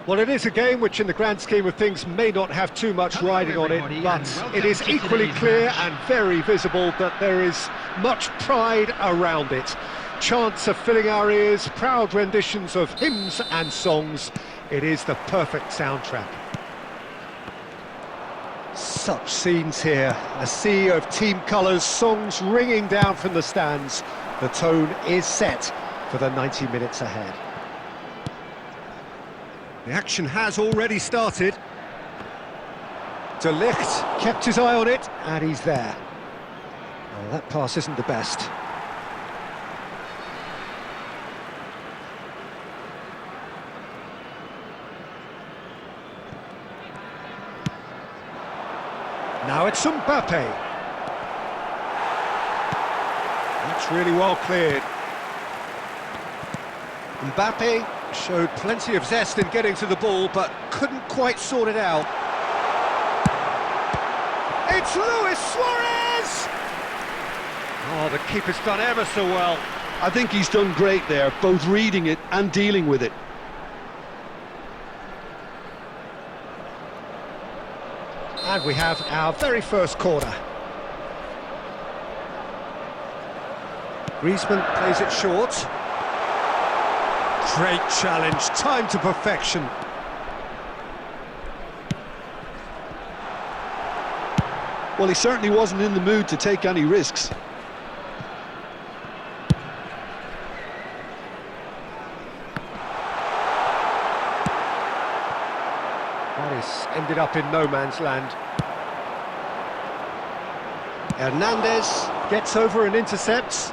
Well, it is a game which in the grand scheme of things may not have too much riding on it, but it is equally clear and very visible that there is much pride around it. Chants are filling our ears, proud renditions of hymns and songs. It is the perfect soundtrack. Such scenes here, a sea of team colours, songs ringing down from the stands. The tone is set for the 90 minutes ahead. The action has already started. De Ligt kept his eye on it, and he's there. Well, that pass isn't the best. Now it's Mbappe. That's really well cleared. Mbappe showed plenty of zest in getting to the ball, but couldn't quite sort it out. It's Luis Suarez! Oh, the keeper's done ever so well. I think he's done great there, both reading it and dealing with it. And we have our very first corner. Griezmann plays it short. Great challenge, time to perfection. Well, he certainly wasn't in the mood to take any risks. That is ended up in no man's land. Hernandez gets over and intercepts.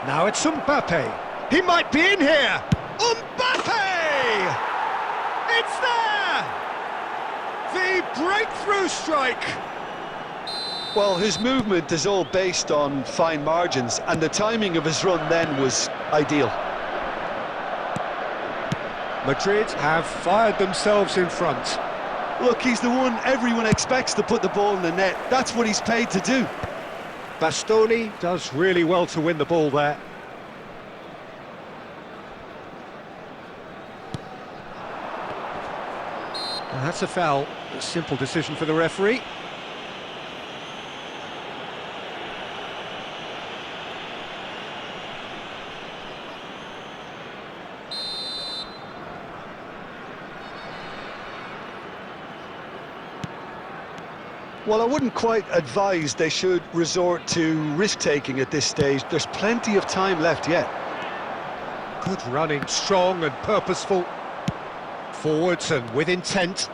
Now it's Mbappe. He might be in here! Mbappe! It's there! The breakthrough strike! Well, his movement is all based on fine margins, and the timing of his run then was ideal. Madrid have fired themselves in front. Look, he's the one everyone expects to put the ball in the net. That's what he's paid to do. Bastoni does really well to win the ball there. Well, that's a foul. A simple decision for the referee. Well, I wouldn't quite advise they should resort to risk-taking at this stage. There's plenty of time left yet. Good running, strong and purposeful. Forwards and with intent.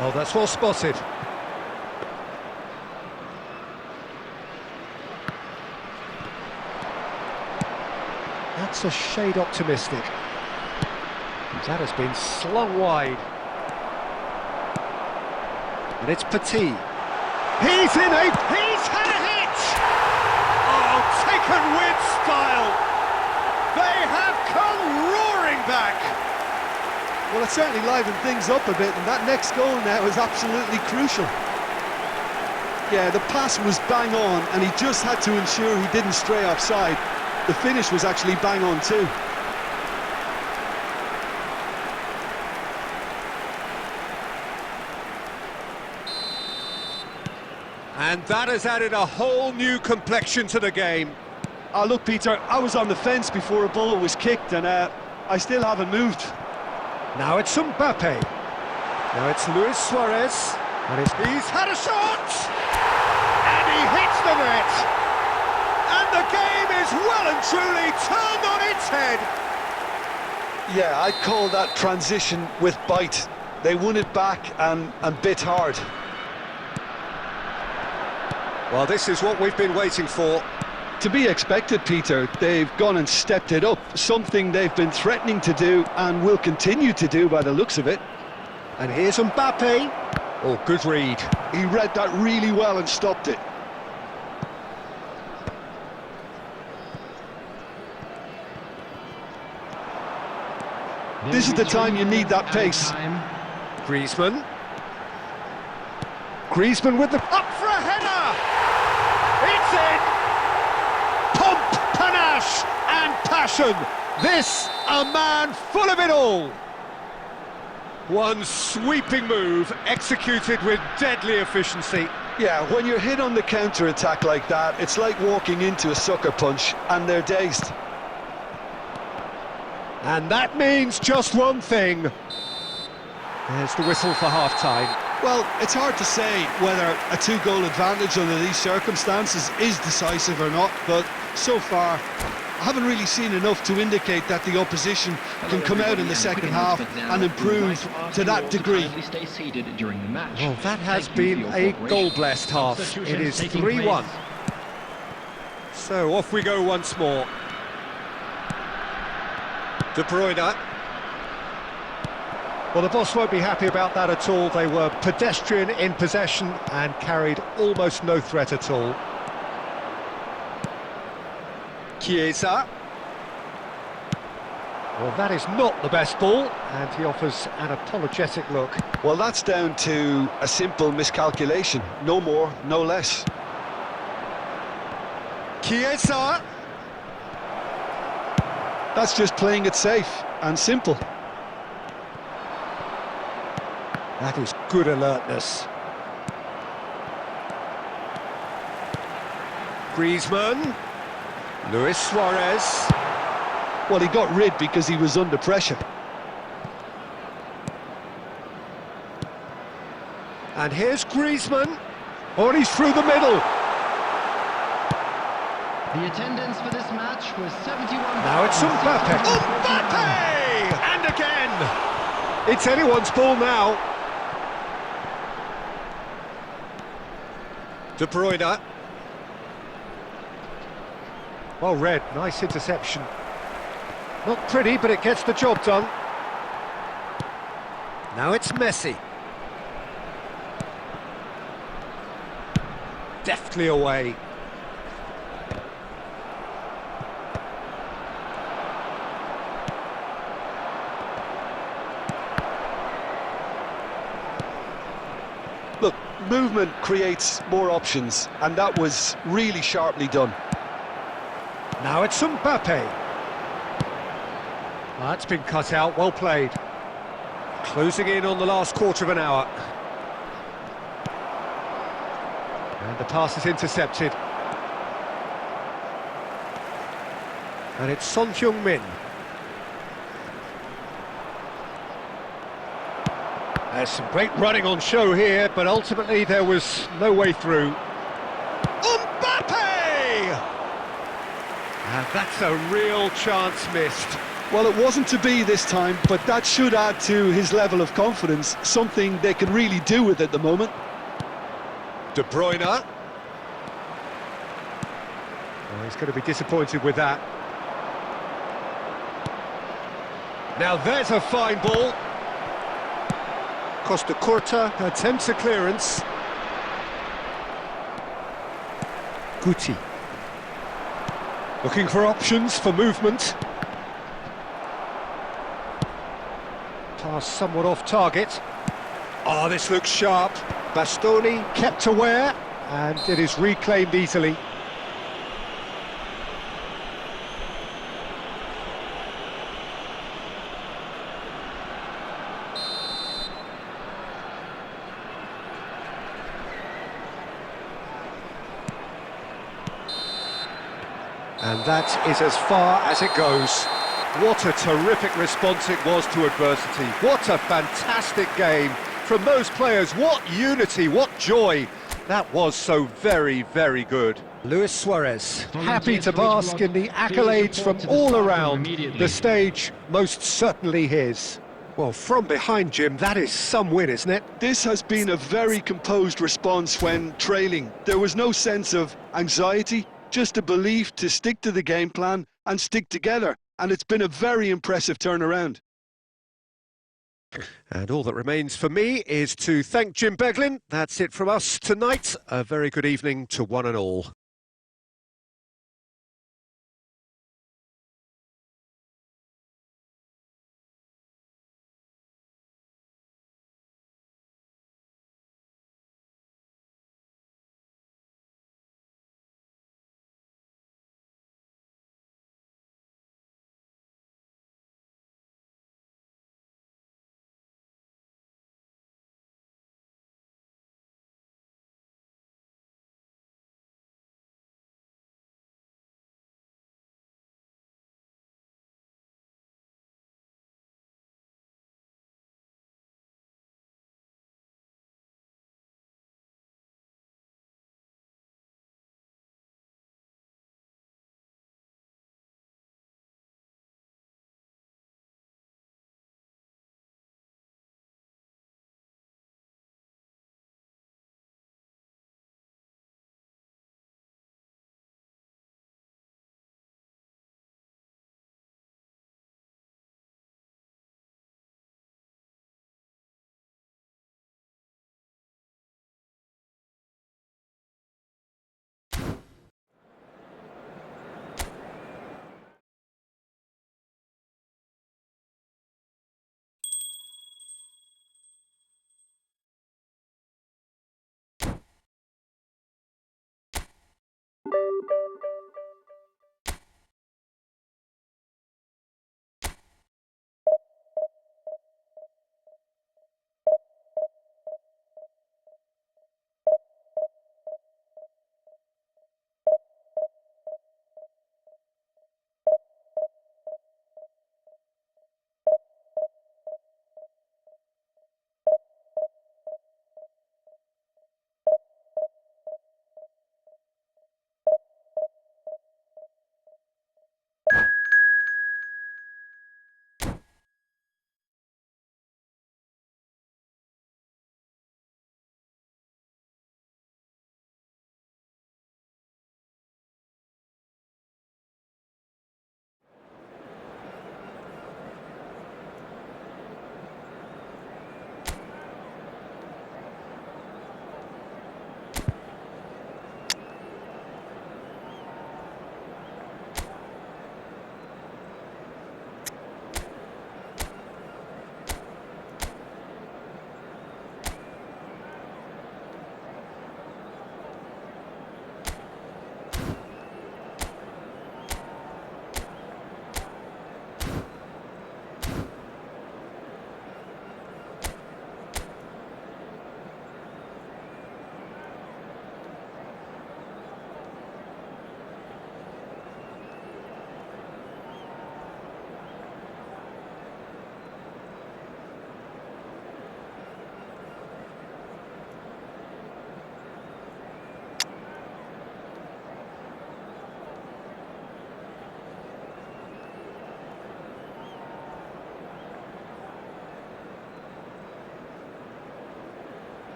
Oh, that's well spotted. That's a shade optimistic. That has been slung wide. And it's Petit. He's had a hit! Oh, taken with style! They have come roaring back! Well, it certainly livened things up a bit, and that next goal now is absolutely crucial. Yeah, the pass was bang on, and he just had to ensure he didn't stray offside. The finish was actually bang on too. And that has added a whole new complexion to the game. Oh, look, Peter, I was on the fence before a ball was kicked, and I still haven't moved. Now it's Mbappe. Now it's Luis Suarez. And he's had a shot! And he hits the net! And the game is well and truly turned on its head! Yeah, I'd call that transition with bite. They won it back and bit hard. Well, this is what we've been waiting for. To be expected, Peter. They've gone and stepped it up, something they've been threatening to do and will continue to do by the looks of it. And here's Mbappe. Oh, good read. He read that really well and stopped it. This is the time you need that pace. Griezmann. Griezmann with the... Up for a header! It's in! Pomp, panache and passion. This, a man full of it all. One sweeping move, executed with deadly efficiency. Yeah, when you're hit on the counter-attack like that, it's like walking into a sucker punch, and they're dazed. And that means just one thing. There's the whistle for half-time. Well, it's hard to say whether a two-goal advantage under these circumstances is decisive or not, but so far, I haven't really seen enough to indicate that the opposition can come out in the second half and improve to that degree. Well, that has been a goal-blessed half. It is 3-1. So off we go once more. De Bruyne. Well, the boss won't be happy about that at all. They were pedestrian in possession and carried almost no threat at all. Chiesa. Well, that is not the best ball, and he offers an apologetic look. Well, that's down to a simple miscalculation. No more, no less. Chiesa. That's just playing it safe and simple. That is good alertness. Griezmann. Luis Suarez. Well, he got rid because he was under pressure. And here's Griezmann. Oh, and he's through the middle. The attendance for this match was 71. Now it's Mbappe. Mbappe! And again! It's anyone's ball now. De Bruyne. Well read, nice interception. Not pretty, but it gets the job done. Now it's Messi. Deftly away. Look, movement creates more options, and that was really sharply done. Now it's Mbappe. That's been cut out, well played. Closing in on the last quarter of an hour. And the pass is intercepted. And it's Son Heung-min. There's some great running on show here, but ultimately there was no way through. Mbappe! And that's a real chance missed. Well, it wasn't to be this time, but that should add to his level of confidence, something they can really do with at the moment. De Bruyne. Oh, he's going to be disappointed with that. Now there's a fine ball. Costa Curta attempts a clearance. Guti. Looking for options for movement. Pass somewhat off target. Oh, this looks sharp. Bastoni kept aware, and it is reclaimed easily. And that is as far as it goes. What a terrific response it was to adversity. What a fantastic game from those players. What unity, what joy. That was so very, very good. Luis Suarez, happy to bask in the accolades from all around. The stage most certainly his. Well, from behind, Jim, that is some win, isn't it? This has been a very composed response when trailing. There was no sense of anxiety, just a belief to stick to the game plan and stick together. And it's been a very impressive turnaround. And all that remains for me is to thank Jim Beglin. That's it from us tonight. A very good evening to one and all.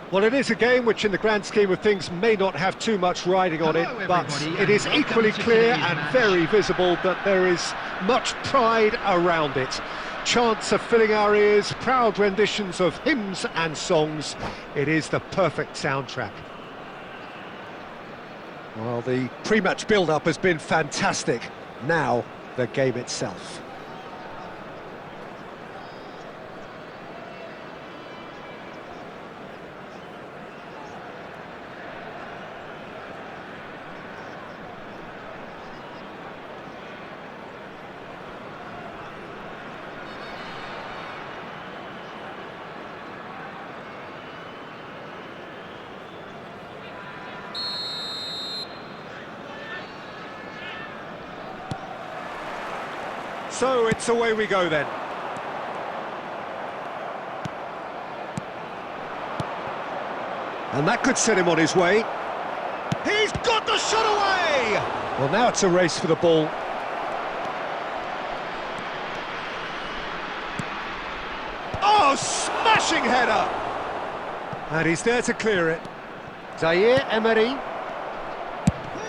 Well, it is a game which in the grand scheme of things may not have too much riding on it, but it is equally clear and very visible that there is much pride around it. Chants are filling our ears, proud renditions of hymns and songs. It is the perfect soundtrack. Well, the pre-match build-up has been fantastic. Now, the game itself. So it's away we go then. And that could set him on his way. He's got the shot away! Well, now it's a race for the ball. Oh, smashing header! And he's there to clear it. Zaire Emery.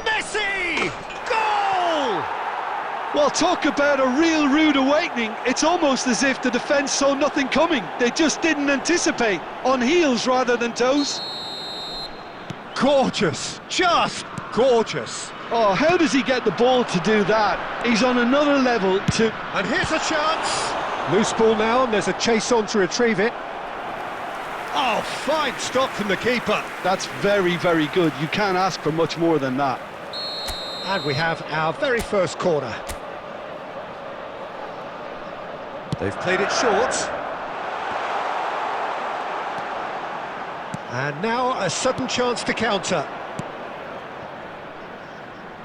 Messi! Goal! Well, talk about a real rude awakening. It's almost as if the defence saw nothing coming. They just didn't anticipate. On heels rather than toes. Gorgeous, just gorgeous. Oh, how does he get the ball to do that? He's on another level to... And here's a chance. Loose ball now, and there's a chase on to retrieve it. Oh, fine stop from the keeper. That's very, very good. You can't ask for much more than that. And we have our very first corner. They've played it short. And now a sudden chance to counter.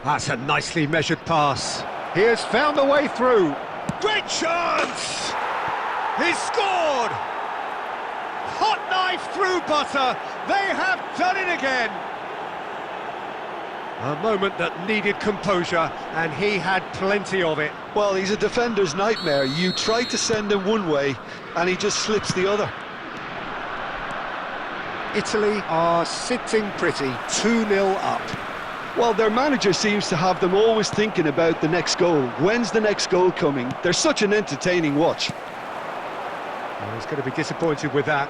That's a nicely measured pass. He has found a way through. Great chance! He's scored! Hot knife through butter. They have done it again. A moment that needed composure, and he had plenty of it. Well, he's a defender's nightmare. You try to send him one way, and he just slips the other. Italy are sitting pretty, 2-0 up. Well, their manager seems to have them always thinking about the next goal. When's the next goal coming? They're such an entertaining watch. Well, he's going to be disappointed with that.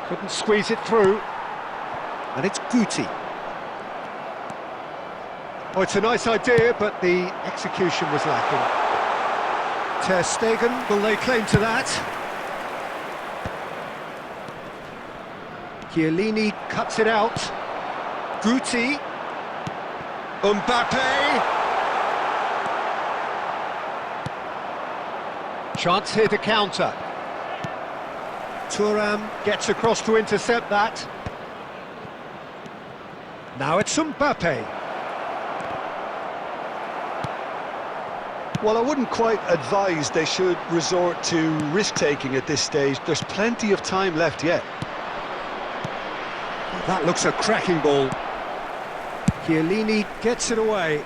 Couldn't squeeze it through. And it's Guti. Oh, it's a nice idea, but the execution was lacking. Ter Stegen will lay claim to that. Chiellini cuts it out. Guti. Mbappe. Chance here to counter. Thuram gets across to intercept that. Now it's Mbappe. Well, I wouldn't quite advise they should resort to risk-taking at this stage. There's plenty of time left yet. That looks a cracking ball. Chiellini gets it away.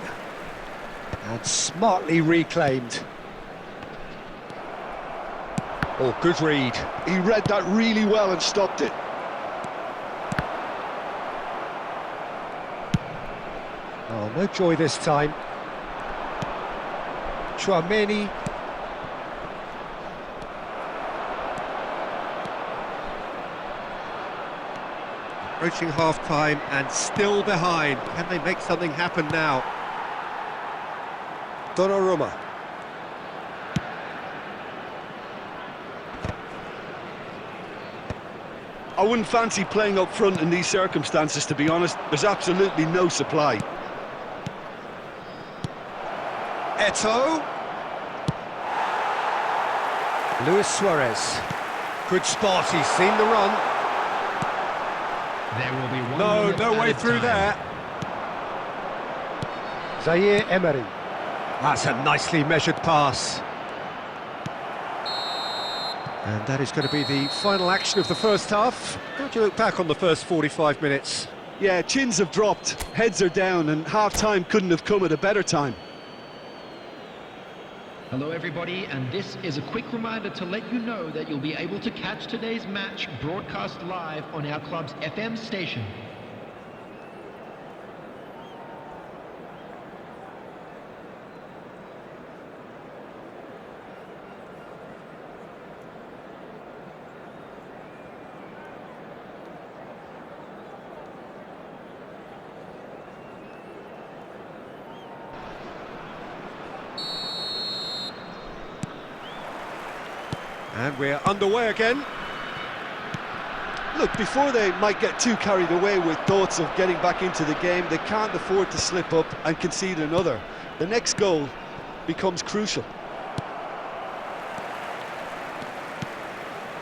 And smartly reclaimed. Oh, good read. He read that really well and stopped it. Oh, no joy this time. Chouameni. Approaching half-time and still behind. Can they make something happen now? Donnarumma. I wouldn't fancy playing up front in these circumstances, to be honest. There's absolutely no supply. Eto'o. Luis Suarez. Good spot, he's seen the run. There will be one No way through there. Zaire Emery. That's a nicely measured pass. And that is going to be the final action of the first half. How do you look back on the first 45 minutes? Yeah, chins have dropped, heads are down, and half-time couldn't have come at a better time. Hello everybody, and this is a quick reminder to let you know that you'll be able to catch today's match broadcast live on our club's FM station. And we're underway again. Look, before they might get too carried away with thoughts of getting back into the game, they can't afford to slip up and concede another. The next goal becomes crucial.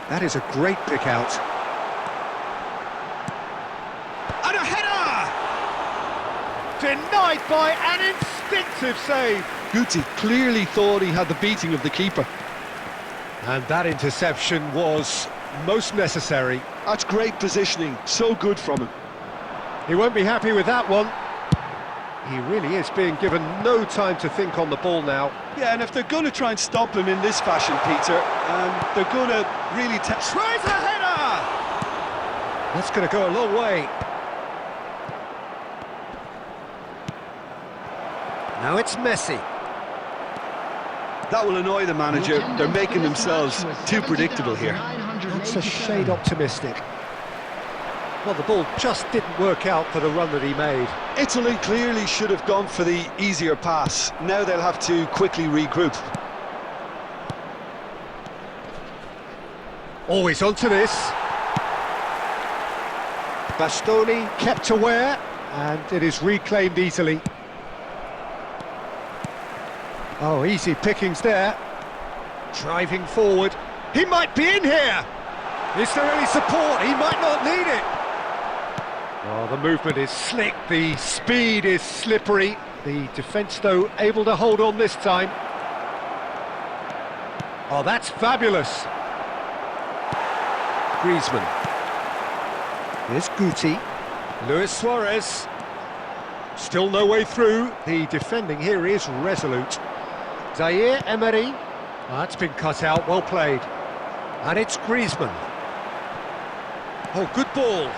That is a great pick out. And a header! Denied by an instinctive save. Guti clearly thought he had the beating of the keeper. And that interception was most necessary. That's great positioning, so good from him. He won't be happy with that one. He really is being given no time to think on the ball now. Yeah, and if they're going to try and stop him in this fashion, Peter, they're going to really... Tries a header! That's going to go a long way. Now it's Messi. That will annoy the manager. They're making themselves too predictable here. That's a shade optimistic. Well, the ball just didn't work out for the run that he made. Italy clearly should have gone for the easier pass. Now they'll have to quickly regroup. Always onto this. Bastoni kept aware, and it is reclaimed easily. Oh, easy pickings there. Driving forward. He might be in here! Is there any support? He might not need it. Oh, the movement is slick, the speed is slippery. The defence, though, able to hold on this time. Oh, that's fabulous. Griezmann. Here's Guti. Luis Suarez. Still no way through. The defending here is resolute. Zaire Emery. That's been cut out, well played. And it's Griezmann. Oh, good ball.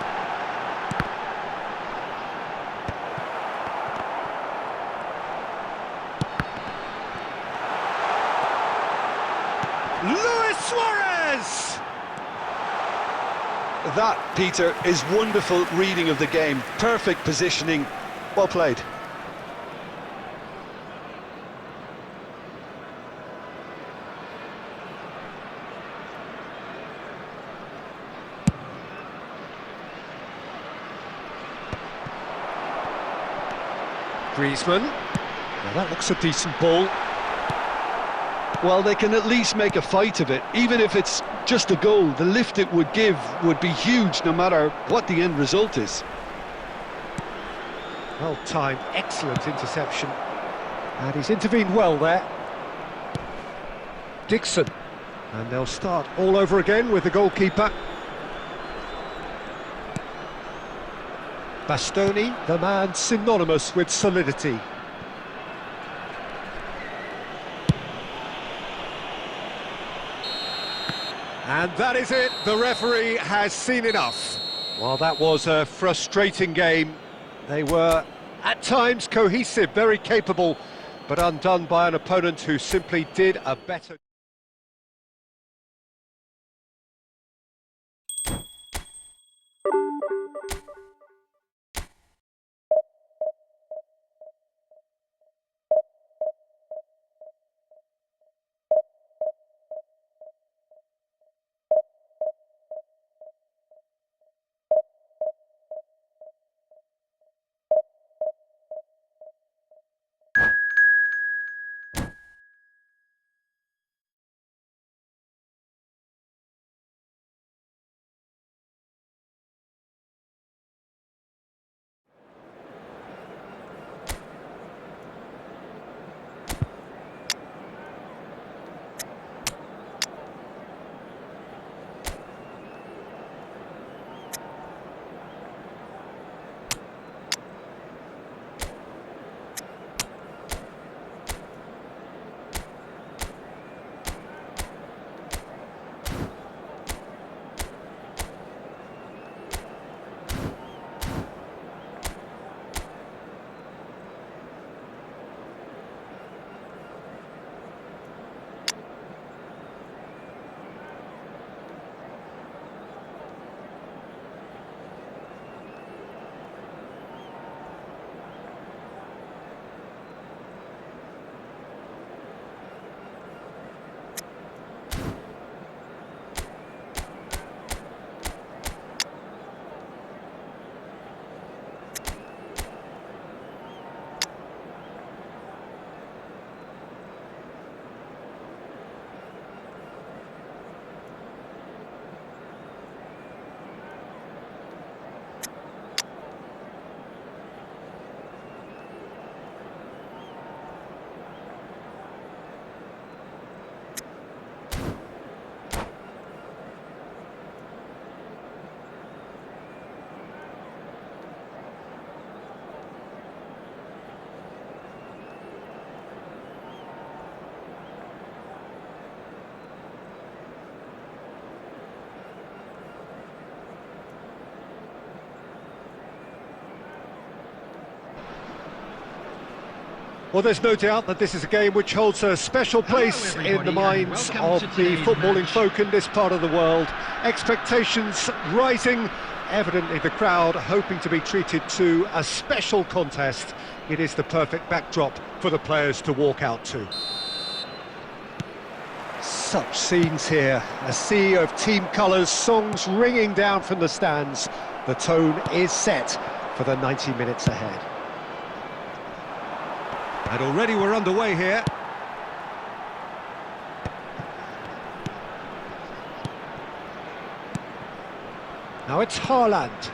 Luis Suarez! That, Peter, is wonderful reading of the game. Perfect positioning. Well played. Griezmann. Well, that looks a decent ball. Well, they can at least make a fight of it. Even if it's just a goal, the lift it would give would be huge no matter what the end result is. Well timed, excellent interception. And he's intervened well there. Dixon. And they'll start all over again with the goalkeeper. Bastoni, the man synonymous with solidity. And that is it, the referee has seen enough. Well, that was a frustrating game. They were, at times, cohesive, very capable, but undone by an opponent who simply did a better... Well, there's no doubt that this is a game which holds a special place in the minds of the footballing folk in this part of the world. Expectations rising, evidently the crowd hoping to be treated to a special contest. It is the perfect backdrop for the players to walk out to. Such scenes here, a sea of team colours, songs ringing down from the stands. The tone is set for the 90 minutes ahead. And already we're underway here. Now it's Haaland.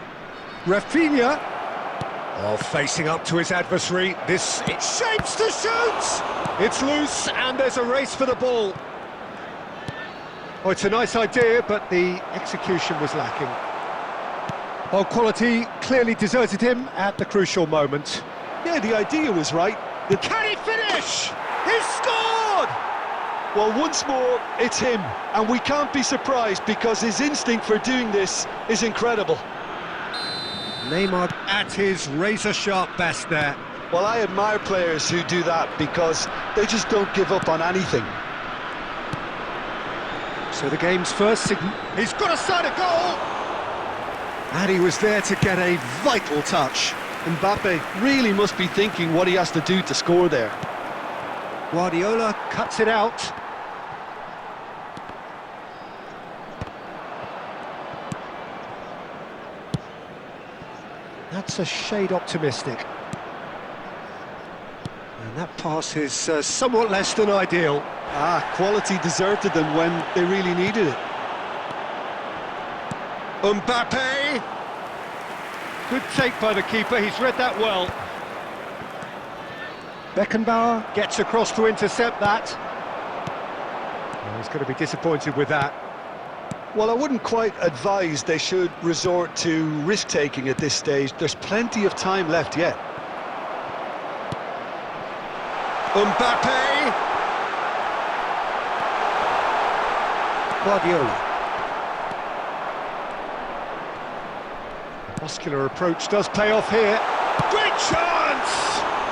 Rafinha. Oh, facing up to his adversary. This, it shapes to shoot! It's loose and there's a race for the ball. Oh, it's a nice idea, but the execution was lacking. Well, quality clearly deserted him at the crucial moment. Yeah, the idea was right. Can he finish? He's scored! Well, once more, it's him, and we can't be surprised because his instinct for doing this is incredible. Neymar at his razor-sharp best there. Well, I admire players who do that because they just don't give up on anything. So the game's first signal. He's got a side of goal! And he was there to get a vital touch. Mbappe really must be thinking what he has to do to score there. Guardiola cuts it out. That's a shade optimistic. And that pass is somewhat less than ideal. Quality deserted them when they really needed it. Mbappe! Good take by the keeper, he's read that well. Beckenbauer gets across to intercept that. Oh, he's going to be disappointed with that. Well, I wouldn't quite advise they should resort to risk-taking at this stage. There's plenty of time left yet. Mbappe! Guardiola. Muscular approach does pay off here. Great chance!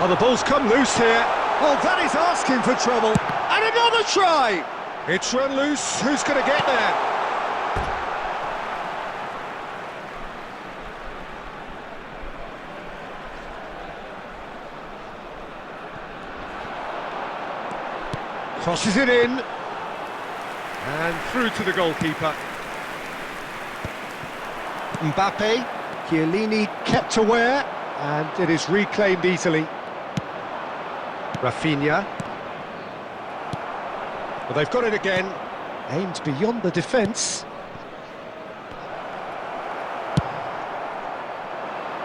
Oh, the ball's come loose here. Oh, that is asking for trouble. And another try! It's run loose. Who's going to get there? Crosses it in. And through to the goalkeeper. Mbappe. Chiellini kept aware, and it is reclaimed easily. Rafinha. Well, they've got it again. Aimed beyond the defence.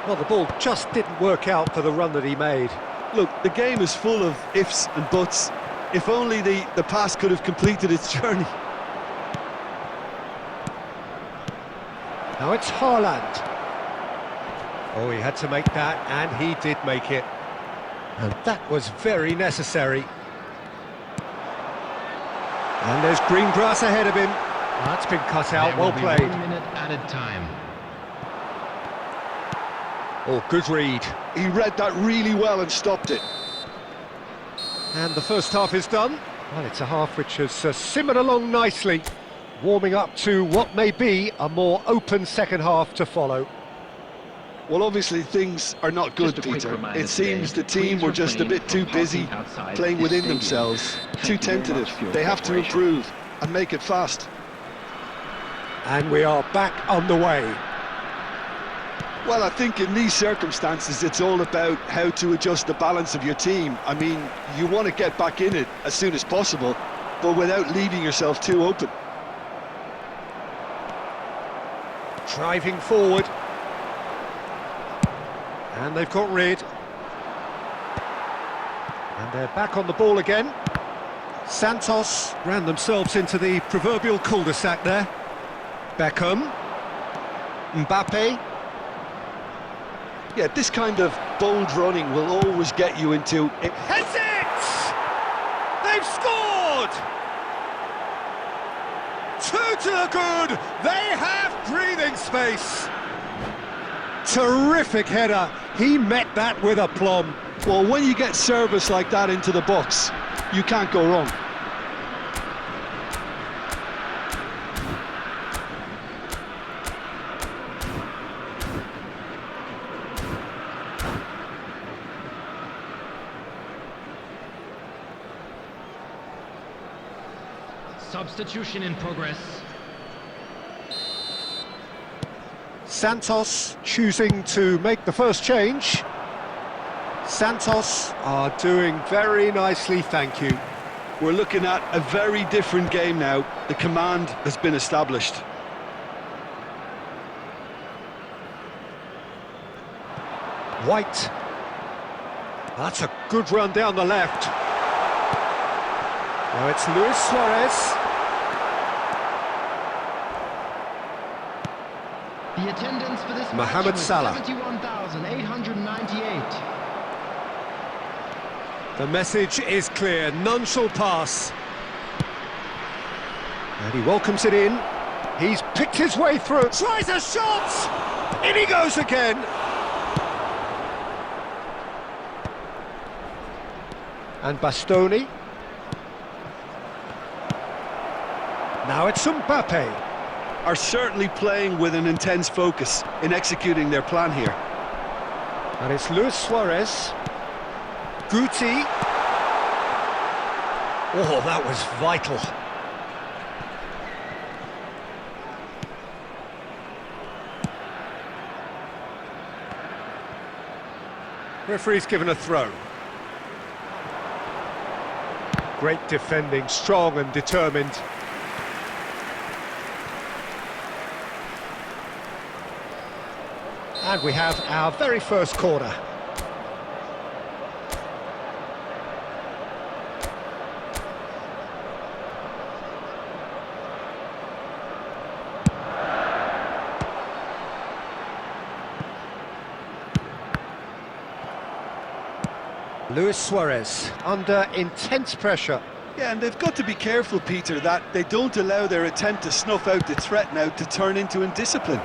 Well, the ball just didn't work out for the run that he made. Look, the game is full of ifs and buts. If only the pass could have completed its journey. Now it's Haaland. Oh, he had to make that, and he did make it. And that was very necessary. And there's green grass ahead of him. That's been cut out, well played. 1 minute added time. Oh, good read. He read that really well and stopped it. And the first half is done. Well, it's a half which has simmered along nicely, warming up to what may be a more open second half to follow. Well, obviously things are not good, Peter. It seems the team were just a bit too busy playing within themselves, too tentative. They have to improve and make it fast. And we are back on the way. Well, I think in these circumstances it's all about how to adjust the balance of your team. I mean, you want to get back in it as soon as possible, but without leaving yourself too open. Driving forward. And they've got rid. And they're back on the ball again. Santos ran themselves into the proverbial cul-de-sac there. Beckham. Mbappe. Yeah, this kind of bold running will always get you into it. Heads it! They've scored! 2 to the good! They have breathing space! Terrific header, He met that with aplomb. Well, when you get service like that into the box, you can't go wrong. Substitution in progress. Santos choosing to make the first change. Santos are doing very nicely, thank you. We're looking at a very different game now. The command has been established. White. That's a good run down the left. Now it's Luis Suarez. The attendance for this Mohamed match was Salah. 71,898. The message is clear, none shall pass. And he welcomes it in. He's picked his way through. Tries a shot! In he goes again. And Bastoni. Now it's Mbappe. Are certainly playing with an intense focus in executing their plan here. And it's Luis Suarez. Guti. Oh, that was vital. Referee's given a throw. Great defending, strong and determined. And we have our very first corner. Luis Suarez under intense pressure. Yeah, and they've got to be careful, Peter, that they don't allow their attempt to snuff out the threat now to turn into indiscipline.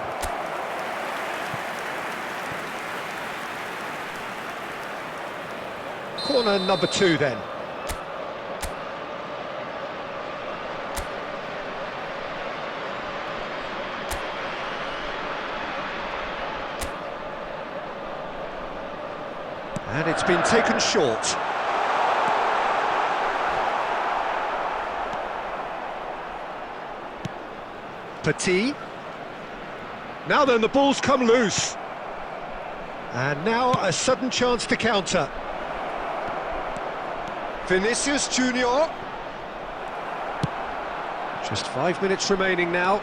Corner number 2 then. And it's been taken short. Petit. Now then, the ball's come loose. And now a sudden chance to counter. Vinicius Junior. Just 5 minutes remaining now.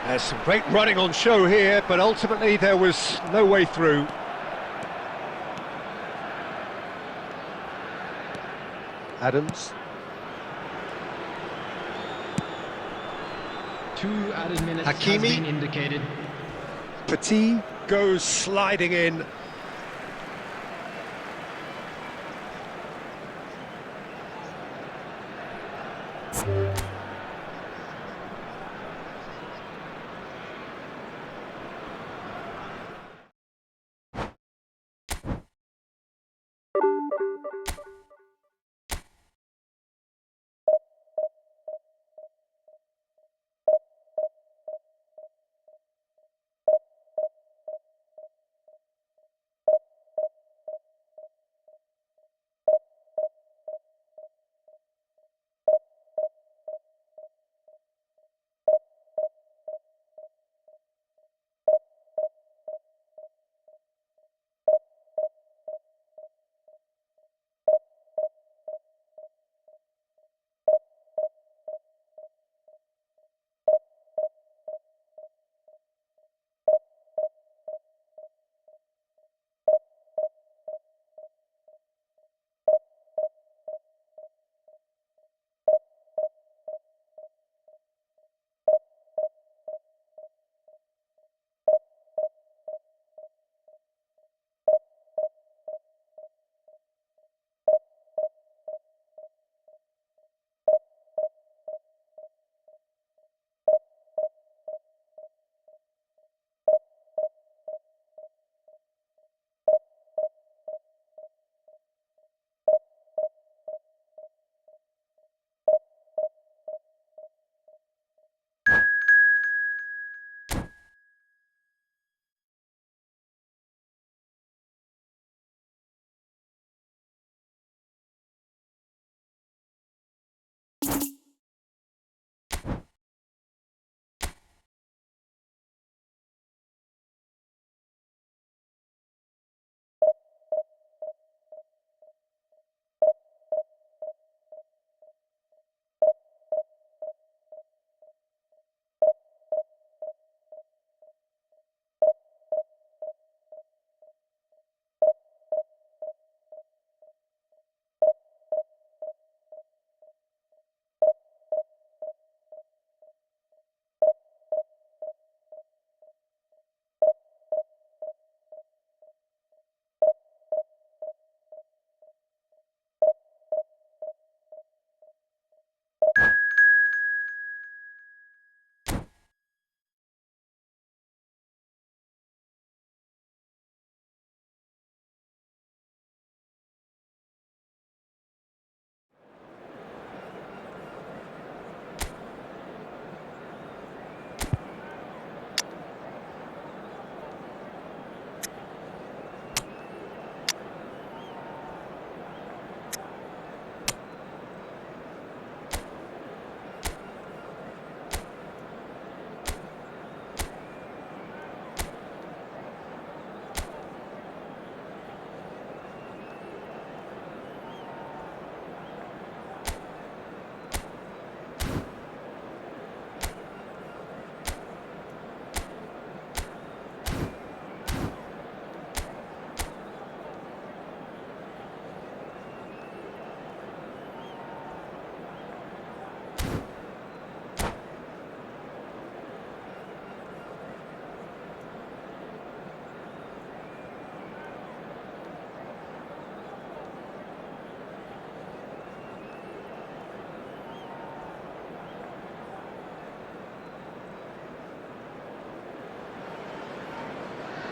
There's some great running on show here, but ultimately there was no way through. Adams. 2 added minutes Hakimi. has been indicated. Petit goes sliding in.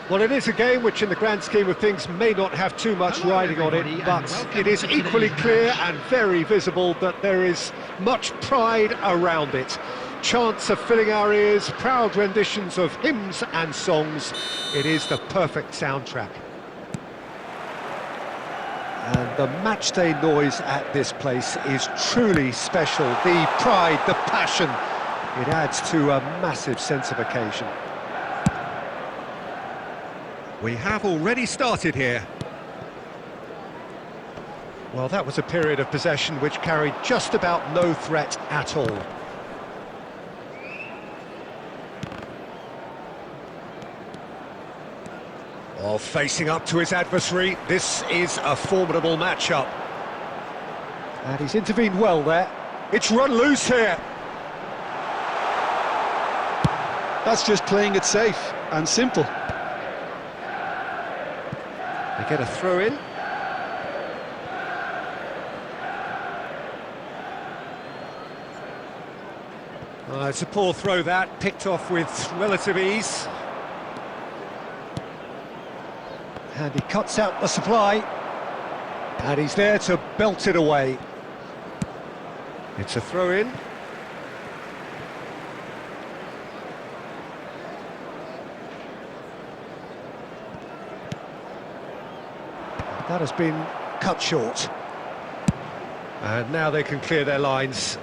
Well, it is a game which in the grand scheme of things may not have too much riding on it, but it is equally clear and very visible that there is much pride around it. Chants are filling our ears, proud renditions of hymns and songs. It is the perfect soundtrack. And the matchday noise at this place is truly special. The pride, the passion, it adds to a massive sense of occasion. We have already started here. Well, that was a period of possession which carried just about no threat at all. Well, facing up to his adversary, this is a formidable matchup. And he's intervened well there. It's run loose here. That's just playing it safe and simple. They get a throw in. It's a poor throw that, picked off with relative ease. And he cuts out the supply. And he's there to belt it away. It's a throw in. That has been cut short. And now they can clear their lines.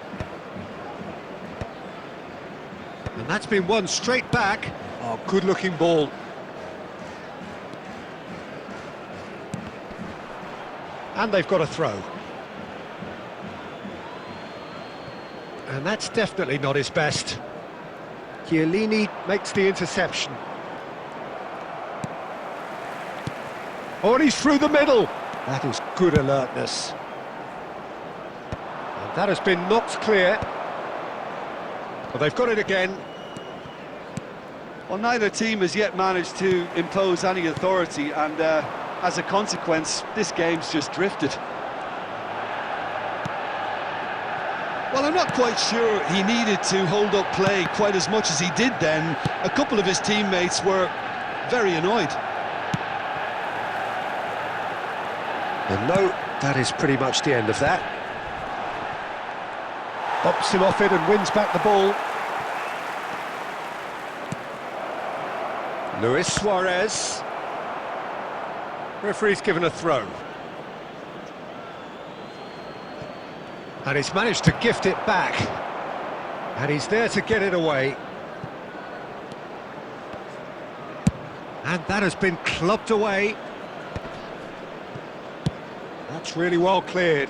And that's been won straight back. Oh, good-looking ball. And they've got a throw. And that's definitely not his best. Chiellini makes the interception. Oh, and he's through the middle. That is good alertness. And that has been knocked clear. Well, they've got it again. Well, neither team has yet managed to impose any authority, and as a consequence, this game's just drifted. Well, I'm not quite sure he needed to hold up play quite as much as he did then. A couple of his teammates were very annoyed. And no, that is pretty much the end of that. Bops him off it and wins back the ball. Luis Suarez. Referee's given a throw. And he's managed to gift it back. And he's there to get it away. And that has been clubbed away. That's really well cleared.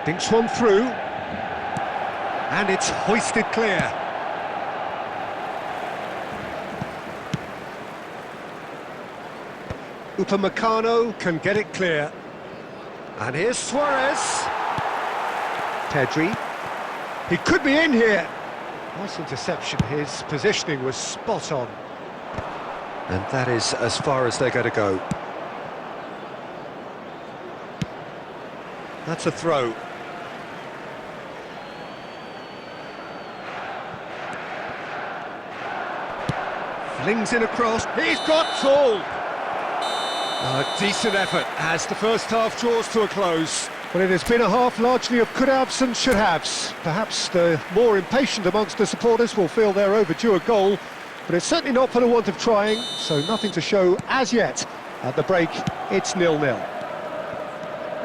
Dinks one through. And it's hoisted clear. Upamecano can get it clear. And here's Suarez. Pedri. He could be in here. Nice interception, his positioning was spot on. And that is as far as they're going to go. That's a throw. Flings in across, he's got all! A decent effort as the first half draws to a close. Well, it has been a half largely of could-haves and should-haves. Perhaps the more impatient amongst the supporters will feel they're overdue a goal, but it's certainly not for the want of trying, so nothing to show as yet. At the break, it's 0-0.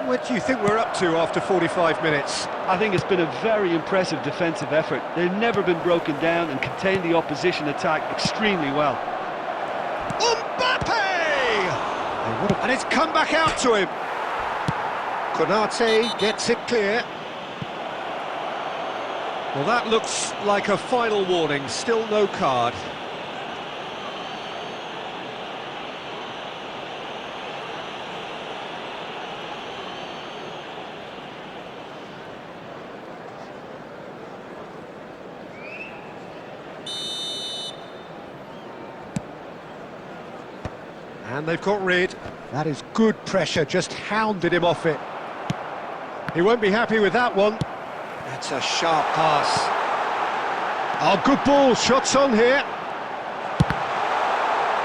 What do you think we're up to after 45 minutes? I think it's been a very impressive defensive effort. They've never been broken down and contained the opposition attack extremely well. Mbappe! And it's come back out to him. Konate gets it clear. Well, that looks like a final warning, still no card. And they've got rid. That is good pressure, just hounded him off it. He won't be happy with that one. That's a sharp pass. Oh, good ball, shots on here.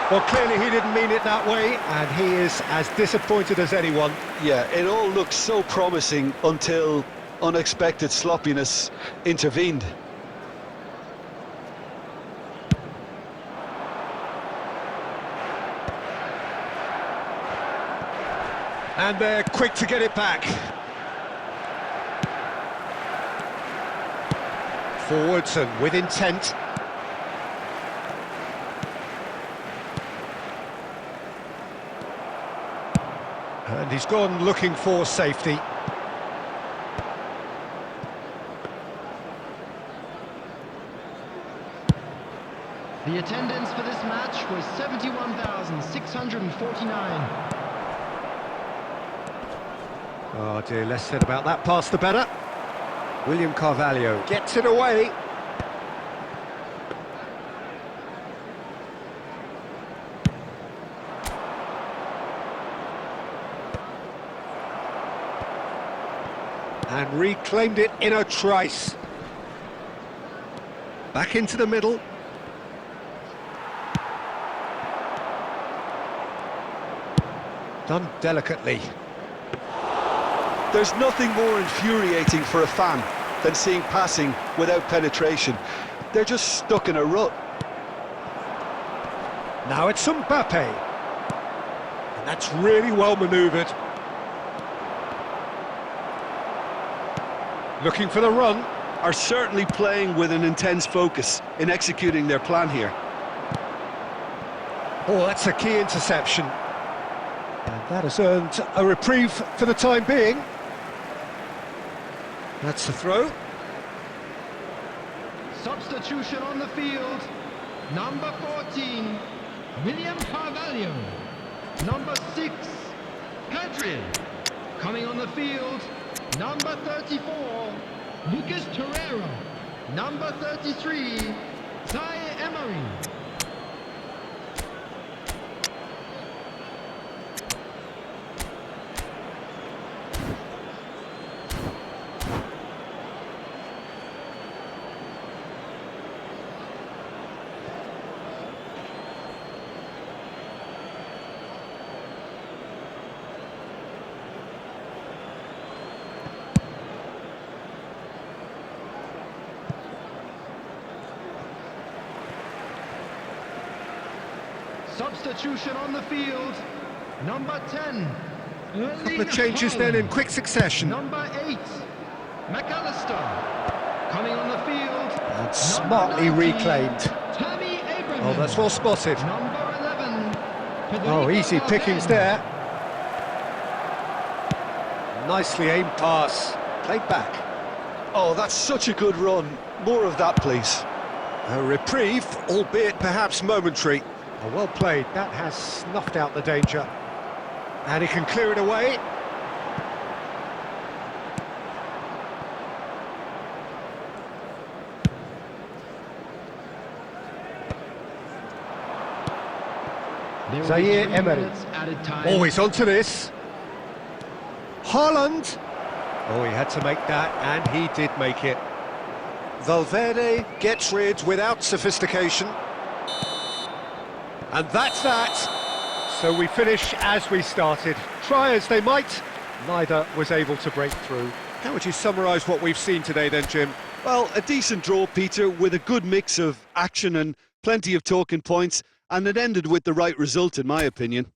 Well, clearly he didn't mean it that way, and he is as disappointed as anyone. Yeah, it all looked so promising until unexpected sloppiness intervened. And they're quick to get it back. Forwards and with intent. And he's gone looking for safety. The attendance for this match was 71,649. Oh dear, less said about that pass the better. William Carvalho gets it away. And reclaimed it in a trice. Back into the middle. Done delicately. There's nothing more infuriating for a fan than seeing passing without penetration. They're just stuck in a rut. Now it's Mbappe. And that's really well manoeuvred. Looking for the run. Are certainly playing with an intense focus in executing their plan here. Oh, that's a key interception. And that has earned a reprieve for the time being. That's the throw. Substitution on the field. Number 14, William Carvalho. Number 6, Pedri. Coming on the field, number 34, Lucas Torreira. Number 33, Ty Emery. Substitution on the field. Number 10. A couple of changes then in quick succession. Number 8. McAllister. Coming on the field. And smartly reclaimed. Tammy Abraham. Oh, that's well spotted. Number 11. Oh, easy Federico pickings Valverde. there. Nicely aimed pass. Played back. Oh, that's such a good run. More of that, please. A reprieve, albeit perhaps momentary. Oh, well played. That has snuffed out the danger. And he can clear it away. There will be Zaire 3 Emery. minutes added time. Oh, he's onto this. Haaland. Oh, he had to make that, and he did make it. Valverde gets rid without sophistication. And that's that. So we finish as we started. Try as they might, neither was able to break through. How would you summarise what we've seen today then, Jim? Well, a decent draw, Peter, with a good mix of action and plenty of talking points, and it ended with the right result, in my opinion.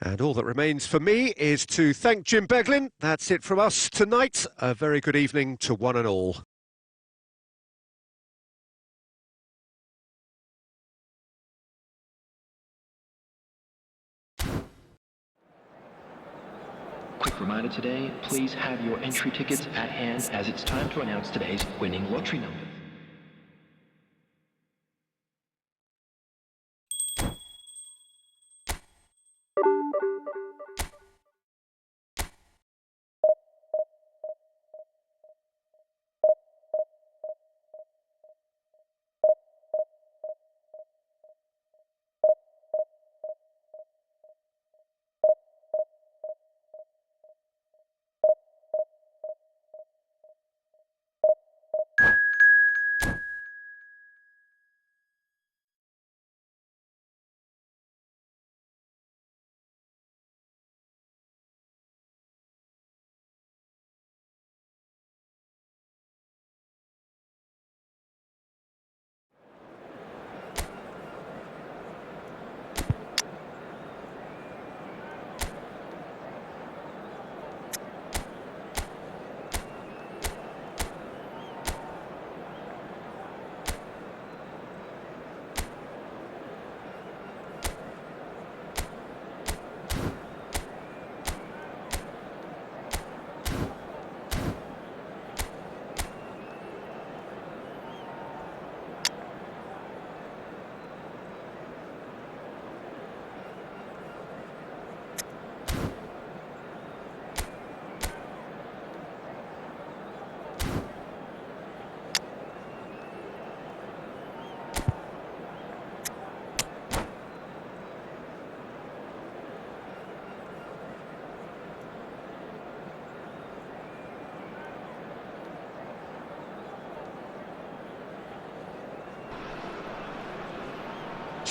And all that remains for me is to thank Jim Beglin. That's it from us tonight. A very good evening to one and all. Quick reminder today, please have your entry tickets at hand as it's time to announce today's winning lottery numbers.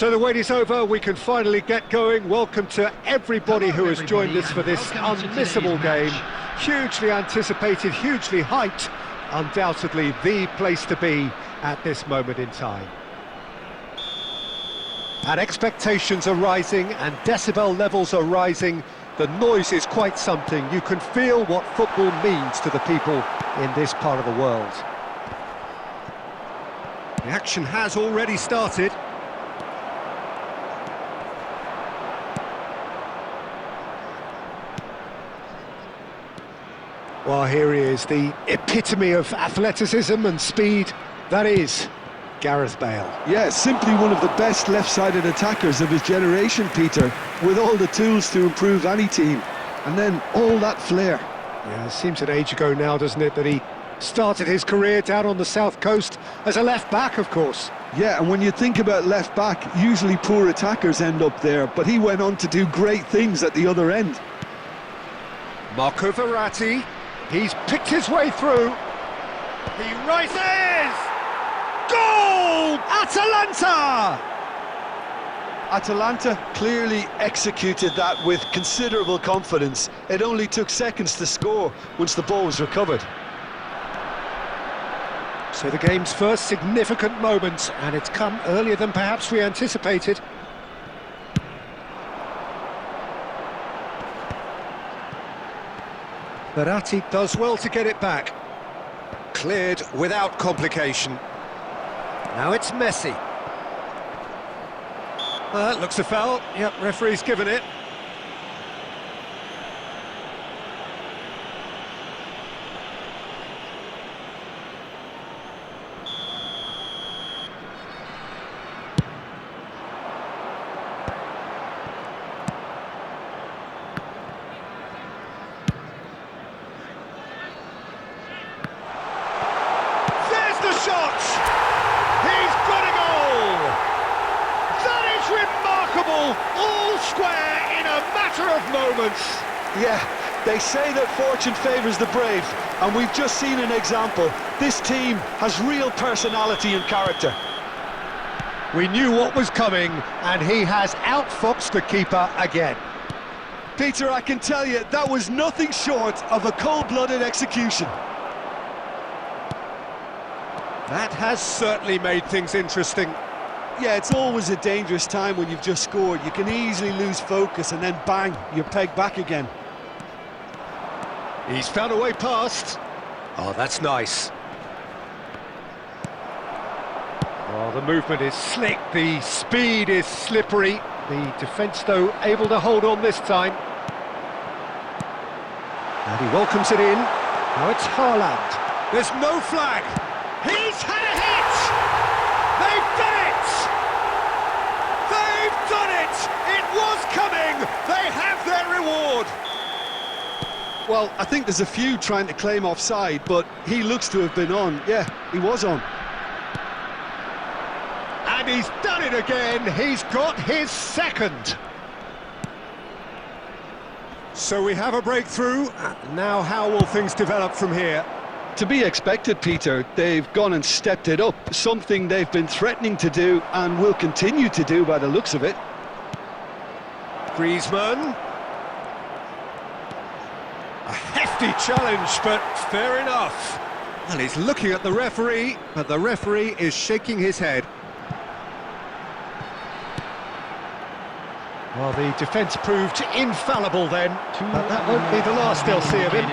So the wait is over, we can finally get going. Welcome to everybody who has joined us for this unmissable game. Hugely anticipated, hugely hyped, undoubtedly the place to be at this moment in time. And expectations are rising and decibel levels are rising. The noise is quite something. You can feel what football means to the people in this part of the world. The action has already started. Well, here he is, the epitome of athleticism and speed. That is Gareth Bale. Yeah, simply one of the best left-sided attackers of his generation, Peter, with all the tools to improve any team. And then all that flair. Yeah, it seems an age ago now, doesn't it, that he started his career down on the south coast as a left-back, of course. Yeah, and when you think about left-back, usually poor attackers end up there, but he went on to do great things at the other end. Marco Verratti, he's picked his way through. He rises! Goal! Atalanta! Atalanta clearly executed that with considerable confidence. It only took seconds to score once the ball was recovered. So the game's first significant moment, and it's come earlier than perhaps we anticipated. Verratti does well to get it back. Cleared without complication. Now it's Messi. That looks a foul. Yep, referee's given it. Shot! He's got a goal! That is remarkable! All square in a matter of moments. Yeah, they say that fortune favours the brave, and we've just seen an example. This team has real personality and character. We knew what was coming, and he has outfoxed the keeper again. Peter, I can tell you, that was nothing short of a cold-blooded execution. That has certainly made things interesting. Yeah, it's always a dangerous time when you've just scored. You can easily lose focus and then bang, you're pegged back again. He's found a way past. Oh, that's nice. Oh, the movement is slick, the speed is slippery. The defence, though, able to hold on this time. And he welcomes it in. Now it's Haaland. There's no flag. He's had a hit! They've done it! They've done it! It was coming! They have their reward! Well, I think there's a few trying to claim offside, but he looks to have been on. Yeah, he was on. And he's done it again! He's got his second! So we have a breakthrough. Now how will things develop from here? To be expected, Peter. They've gone and stepped it up, something they've been threatening to do and will continue to do by the looks of it. Griezmann. A hefty challenge, but fair enough. Well, he's looking at the referee, but the referee is shaking his head. Well, the defence proved infallible then, but that won't be the last they'll see of him.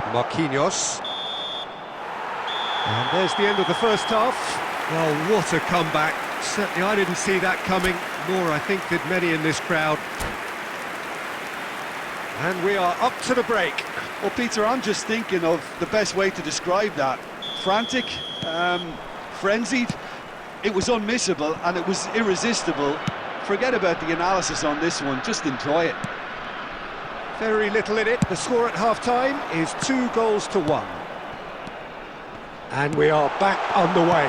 Marquinhos. And there's the end of the first half. Well, what a comeback. Certainly I didn't see that coming, nor I think did many in this crowd. And we are up to the break. Well, Peter, I'm just thinking of the best way to describe that. Frantic, frenzied. It was unmissable and it was irresistible. Forget about the analysis on this one, just enjoy it. Very little in it. The score at half-time is 2-1. And we are back underway.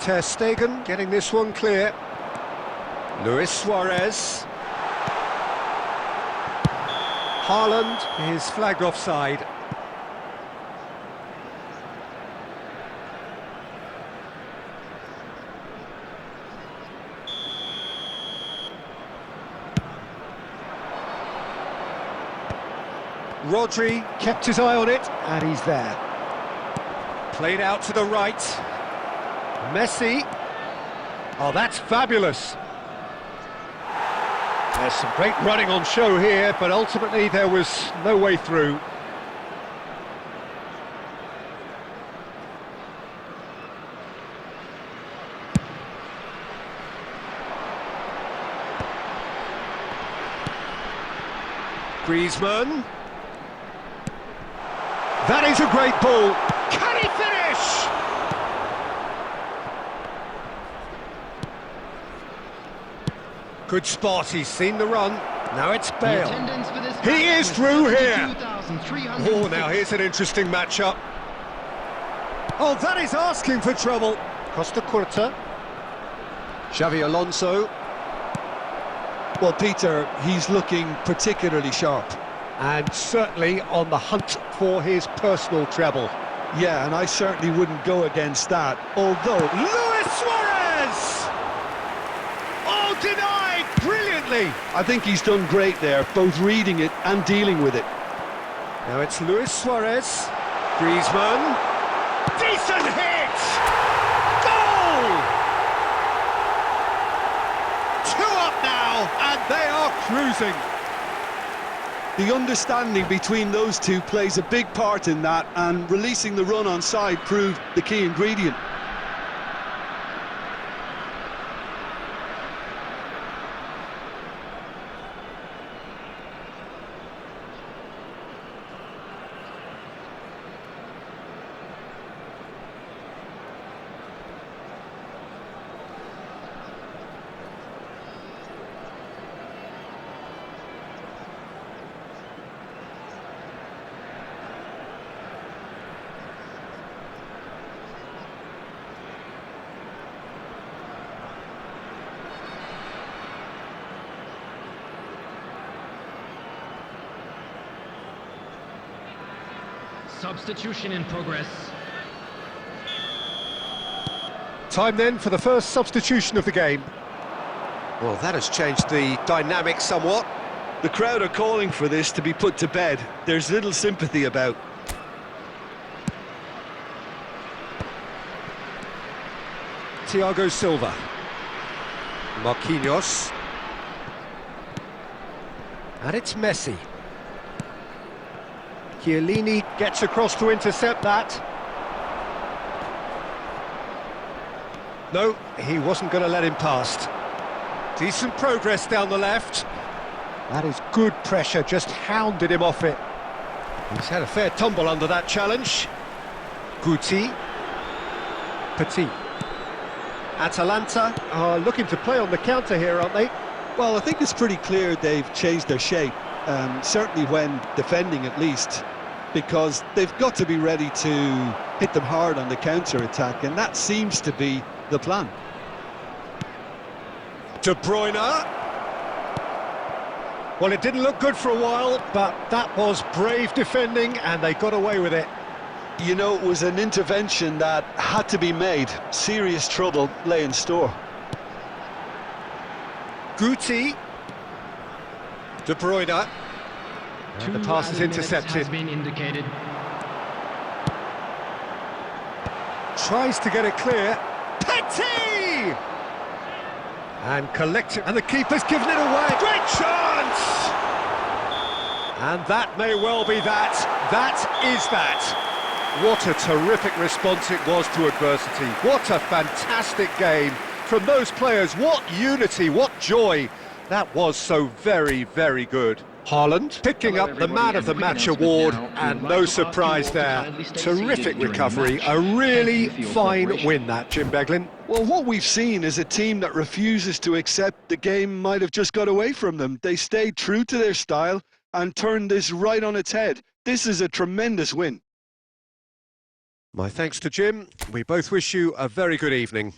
Ter Stegen getting this one clear. Luis Suarez. Haaland is flagged offside. Rodri kept his eye on it, and he's there. Played out to the right. Messi. Oh, that's fabulous. There's some great running on show here, but ultimately there was no way through. Griezmann. That is a great ball. Can he finish? Good spot, he's seen the run. Now it's Bale. He is through here. Oh, now here's an interesting matchup. Oh, that is asking for trouble. Costa Curta. Xavi Alonso. Well, Peter, he's looking particularly sharp. And certainly on the hunt for his personal treble. Yeah, and I certainly wouldn't go against that, although... Luis Suarez! Oh, denied brilliantly! I think he's done great there, both reading it and dealing with it. Now it's Luis Suarez. Griezmann. Decent hit! Goal! 2 up now, and they are cruising. The understanding between those two plays a big part in that, and releasing the run on side proved the key ingredient. Substitution in progress. Time then for the first substitution of the game. Well, that has changed the dynamic somewhat. The crowd are calling for this to be put to bed. There's little sympathy about. Thiago Silva. Marquinhos. And it's Messi. Chiellini gets across to intercept that. No, he wasn't going to let him past. Decent progress down the left. That is good pressure, just hounded him off it. He's had a fair tumble under that challenge. Guti. Petit. Atalanta are looking to play on the counter here, aren't they? Well, I think it's pretty clear they've changed their shape, certainly when defending at least, because they've got to be ready to hit them hard on the counter-attack, and that seems to be the plan. De Bruyne. Well, it didn't look good for a while, but that was brave defending, and they got away with it. You know, it was an intervention that had to be made. Serious trouble lay in store. Guti. De Bruyne. And the pass is intercepted. Has been indicated. Tries to get it clear. Petit! And collective, and the keeper's given it away. Great chance! And that may well be that. That is that. What a terrific response it was to adversity. What a fantastic game from those players. What unity, what joy. That was so very, very good. Haaland picking up the Man of the Match award, and no surprise there. Terrific recovery, a really fine win that, Jim Beglin. Well, what we've seen is a team that refuses to accept the game might have just got away from them. They stayed true to their style and turned this right on its head. This is a tremendous win. My thanks to Jim. We both wish you a very good evening.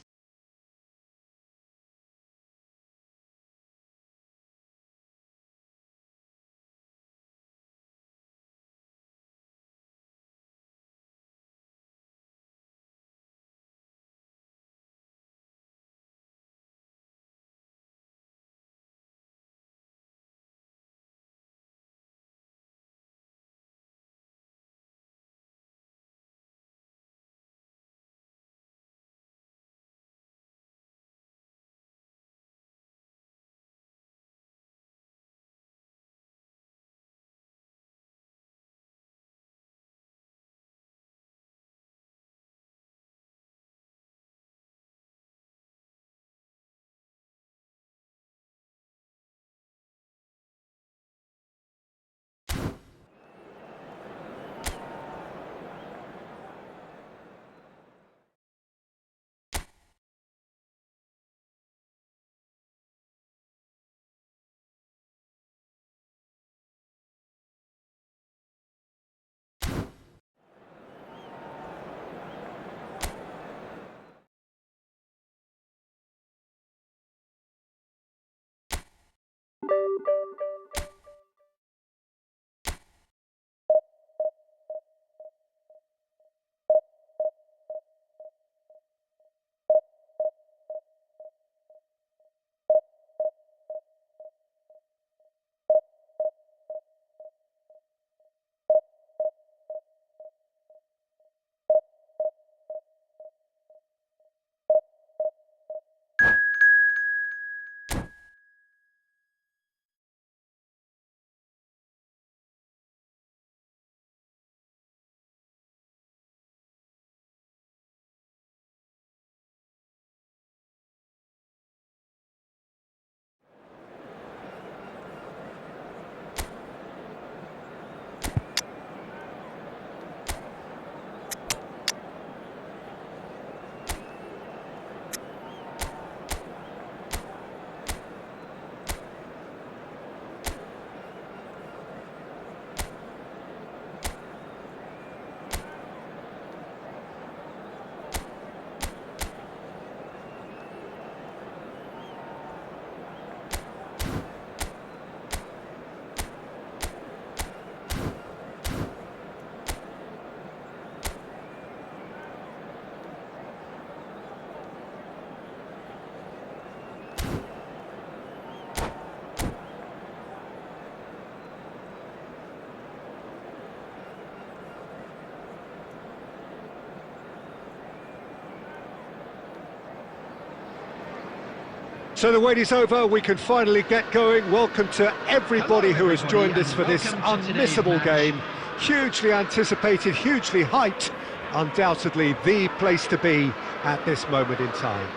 So the wait is over, we can finally get going. Welcome to everybody who has joined us for this unmissable game. Hugely anticipated, hugely hyped, undoubtedly the place to be at this moment in time.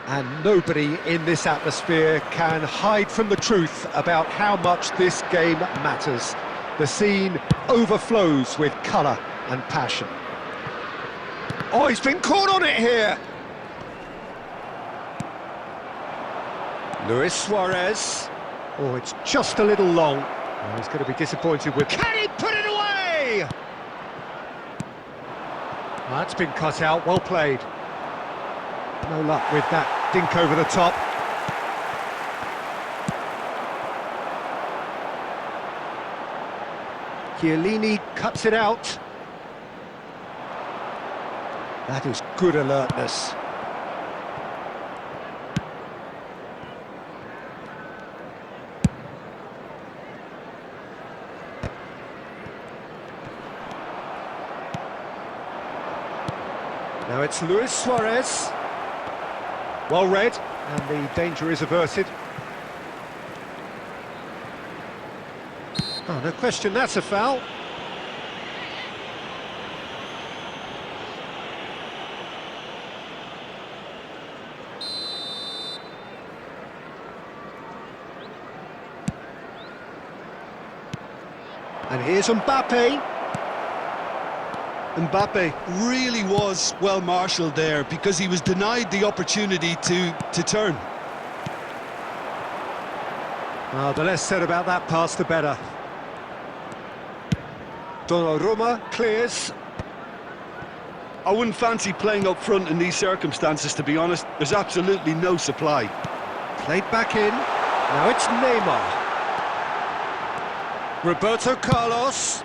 And nobody in this atmosphere can hide from the truth about how much this game matters. The scene overflows with colour and passion. Oh, he's been caught on it here! Luis Suarez. Oh, it's just a little long. Oh, he's going to be disappointed with... Can he put it away? Oh, that's been cut out, well played. No luck with that dink over the top. Chiellini cuts it out. That is good alertness. Now it's Luis Suarez. Well read, and the danger is averted. Oh, no question, that's a foul. And here's Mbappe. Mbappe really was well marshalled there because he was denied the opportunity to turn. Well, the less said about that pass, the better. Donnarumma clears. I wouldn't fancy playing up front in these circumstances, to be honest. There's absolutely no supply. Played back in. Now it's Neymar. Roberto Carlos.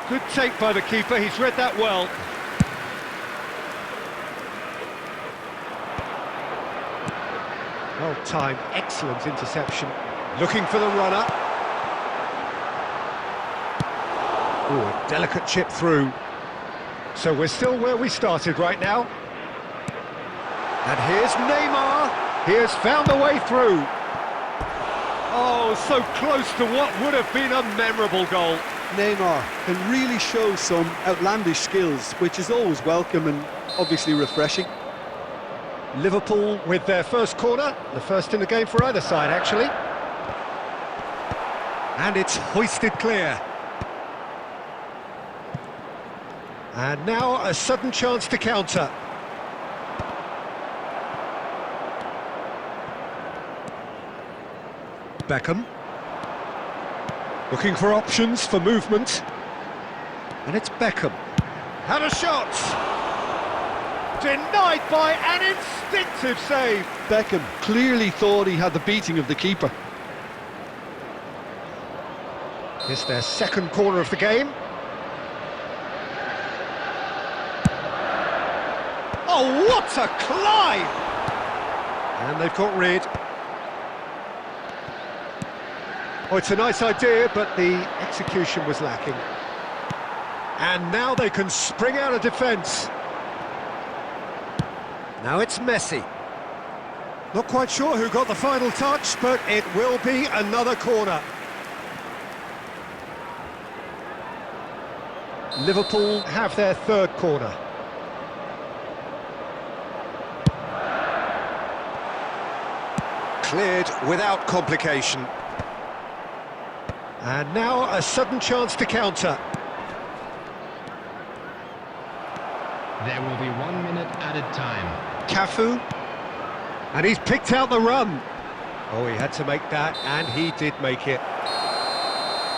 Good take by the keeper, he's read that well. Well timed, excellent interception. Looking for the runner. Ooh, a delicate chip through. So we're still where we started right now. And here's Neymar. He has found the way through. Oh, so close to what would have been a memorable goal. Neymar can really show some outlandish skills, which is always welcome and obviously refreshing. Liverpool with their first corner, the first in the game for either side, actually. And it's hoisted clear. And now a sudden chance to counter. Beckham. Looking for options for movement. And it's Beckham. Had a shot! Denied by an instinctive save. Beckham clearly thought he had the beating of the keeper. It's their second corner of the game. Oh, what a climb! And they've got rid. Oh, it's a nice idea, but the execution was lacking. And now they can spring out of defence. Now it's Messi. Not quite sure who got the final touch, but it will be another corner. Liverpool have their third corner. Cleared without complication. And now a sudden chance to counter. There will be 1 minute added time. Cafu. And he's picked out the run. Oh, he had to make that, and he did make it.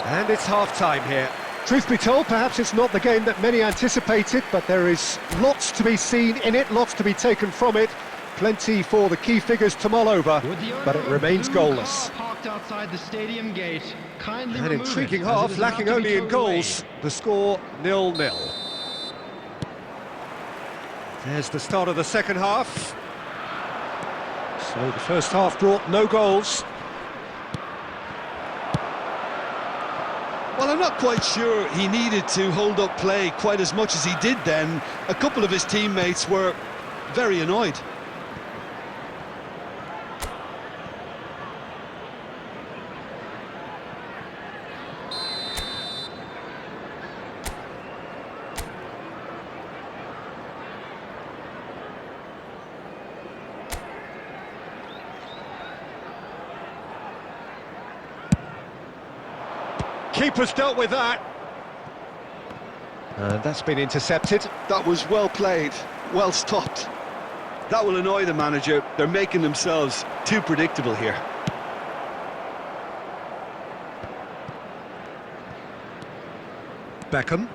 And it's half-time here. Truth be told, perhaps it's not the game that many anticipated, but there is lots to be seen in it, lots to be taken from it. Plenty for the key figures to mull over, but it remains goalless. Outside the stadium gate. An intriguing half, lacking only in goals. The score 0-0. There's the start of the second half. So the first half brought no goals. Well, I'm not quite sure he needed to hold up play quite as much as he did then. A couple of his teammates were very annoyed. Keeper's dealt with that. And that's been intercepted. That was well played, well stopped. That will annoy the manager. They're making themselves too predictable here. Beckham.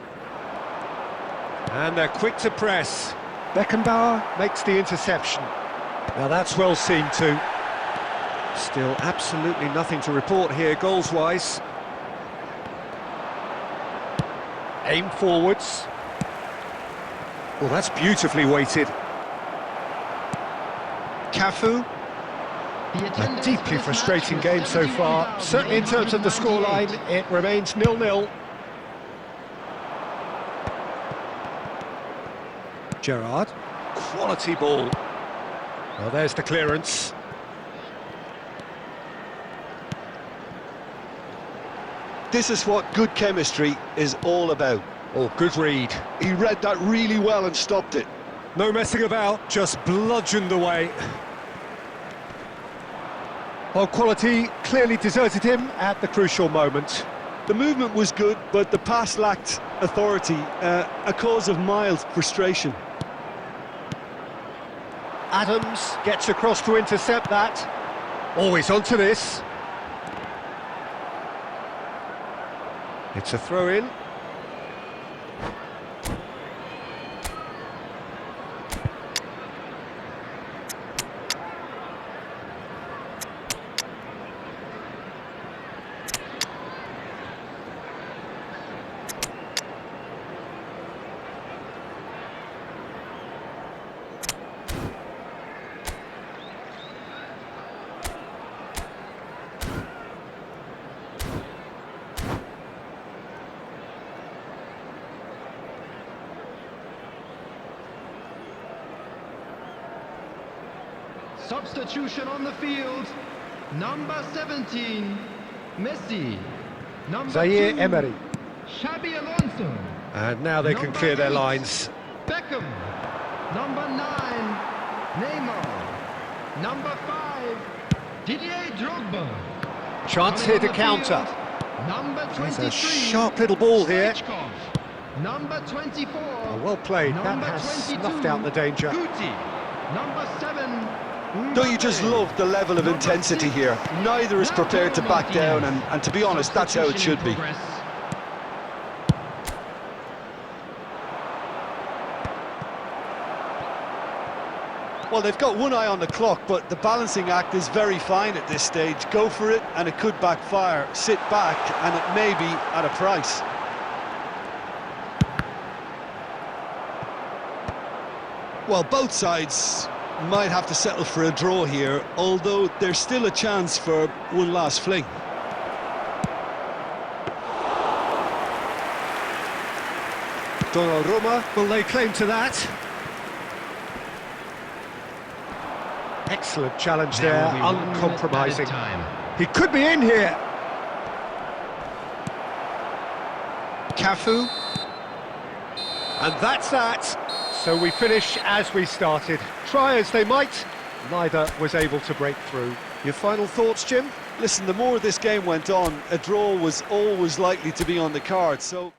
And they're quick to press. Beckenbauer makes the interception. Now that's well seen too. Still absolutely nothing to report here goals-wise. Aim forwards. Well, that's beautifully weighted. Cafu. A deeply frustrating game so far. Certainly in terms of the scoreline, it remains 0-0. Gerrard. Quality ball. Well, there's the clearance. This is what good chemistry is all about. Oh, good read. He read that really well and stopped it. No messing about, just bludgeoned away. Well, quality clearly deserted him at the crucial moment. The movement was good, but the pass lacked authority, a cause of mild frustration. Adams gets across to intercept that. Always onto this. It's a throw-in. Substitution on the field. Number 17, Messi. Number Zaire 2, Emery. Xabi Alonso. And now they can clear their 8, lines. Beckham. Number 9, Neymar. Number 5, Didier Drogba. Chance Coming here on to the counter. field, Number 23, There's a sharp little ball here. Stoichkov. Number 24, Well played, that number has 22, snuffed out the danger. Guti. Number 7, Don't you just love the level of intensity here? Neither is prepared to back down, and to be honest, that's how it should be. Well, they've got one eye on the clock, but the balancing act is very fine at this stage. Go for it, and it could backfire. Sit back, and it may be at a price. Well, both sides might have to settle for a draw here, although there's still a chance for one last fling. Donnarumma will lay claim to that. Excellent challenge there, uncompromising. He could be in here. Cafu. And that's that. So we finish as we started. Try as they might, neither was able to break through. Your final thoughts, Jim? Listen, the more this game went on, a draw was always likely to be on the card, so...